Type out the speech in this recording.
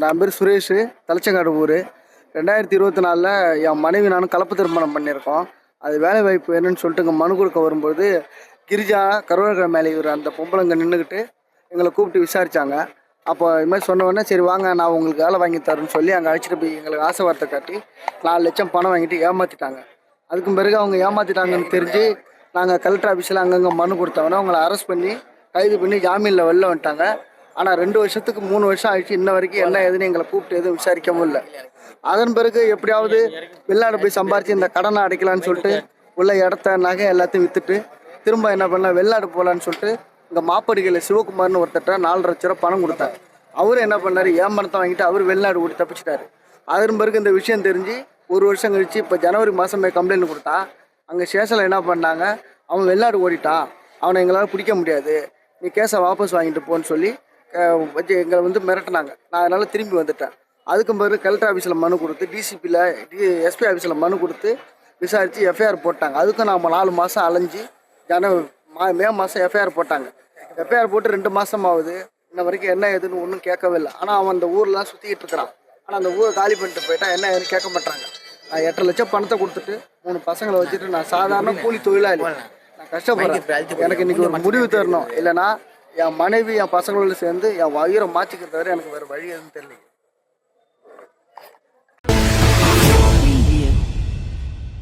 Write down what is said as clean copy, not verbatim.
நான் பேர் சுரேஷ், தலச்சங்காடு ஊர். 2024 என் மனைவி நானும் கலப்பு திருமணம் பண்ணியிருக்கோம். அது வேலை வாய்ப்பு என்னன்னு சொல்லிட்டு இங்கே மனு கொடுக்க வரும்போது கிரிஜா கருவேற்கரை மேலே இவர் அந்த பொம்பளைங்க நின்றுக்கிட்டு எங்களை கூப்பிட்டு விசாரித்தாங்க. அப்போ இது மாதிரி சொன்ன உடனே சரி வாங்க நான் உங்களுக்கு வேலை வாங்கி தரேன்னு சொல்லி அங்கே அழைச்சிட்டு போய் எங்களுக்கு ஆசை வார்த்தை காட்டி 4 லட்சம் பணம் வாங்கிட்டு ஏமாற்றிட்டாங்க. அதுக்கு பிறகு அவங்க ஏமாற்றிட்டாங்கன்னு தெரிஞ்சு நாங்கள் கலெக்டர் ஆஃபீஸில் அங்கங்கே மனு கொடுத்தவொடனே அவங்கள அரெஸ்ட் பண்ணி கைது பண்ணி ஜாமீனில் வெளில வந்துட்டாங்க. ஆனால் 2 வருஷத்துக்கு 3 வருஷம் ஆயிடுச்சு, இன்ன வரைக்கும் என்ன ஏதுன்னு எங்களை கூப்பிட்டு எதுவும் விசாரிக்கவும் இல்லை. அதன் பிறகு எப்படியாவது வெளிநாடு போய் சம்பாரித்து இந்த கடனை அடைக்கலான்னு சொல்லிட்டு உள்ள இடத்த நகை எல்லாத்தையும் விற்றுட்டு திரும்ப என்ன பண்ணலாம் வெளிநாடு போகலான்னு சொல்லிட்டு இங்கே மாப்படிகளில் சிவகுமார்னு ஒருத்தட்ட 4.5 லட்ச ரூபா பணம் கொடுத்தார். அவரும் என்ன பண்ணார், ஏமானத்தை வாங்கிட்டு அவர் வெளிநாடு ஓடி தப்பிச்சிட்டாரு. அதன் பிறகு இந்த விஷயம் தெரிஞ்சு 1 வருஷம் கழிச்சு இப்போ ஜனவரி மாதமே கம்ப்ளைண்ட் கொடுத்தா அங்கே ஸ்டேஷனில் என்ன பண்ணாங்க, அவன் வெளிநாடு ஓடிட்டான், அவனை எங்களால் பிடிக்க முடியாது, நீ கேஸை வாபஸ் வாங்கிட்டு போன்னு சொல்லி வச்சு எங்களை மிரட்டினாங்க. நான் அதனால் திரும்பி வந்துட்டேன். அதுக்கு பிறகு கலெக்டர் ஆஃபீஸில் மனு கொடுத்து டிசிபியில் எஸ்பி ஆஃபீஸில் மனு கொடுத்து விசாரித்து எஃப்ஐஆர் போட்டாங்க. அதுக்கும் நாம் 4 மாதம் அலைஞ்சி மே மாதம் எஃப்ஐஆர் போட்டாங்க. எஃப்ஐஆர் போட்டு 2 மாதம் ஆகுது, இன்ன வரைக்கும் என்ன ஏதுன்னு ஒன்றும் கேட்கவே இல்லை. ஆனால் அவன் அந்த ஊர்லாம் சுற்றிக்கிட்டு இருக்கிறான். ஆனால் அந்த ஊரை காலி பண்ணிட்டு போயிட்டான், என்ன ஏதுன்னு கேட்க மாட்டாங்க. நான் 8 லட்சம் பணத்தை கொடுத்துட்டு 3 பசங்களை வச்சுட்டு நான் சாதாரண கூலி தொழிலாளி, நான் கஷ்டப்படுறேன். எனக்கு இன்றைக்கி ஒரு முடிவு தரணும், இல்லைனா என் மனைவி என் பசங்களோடு சேர்ந்து என் உயிரை மாற்றிக்கிறத வரை எனக்கு வேறு வழி எதுவும் தெரியல.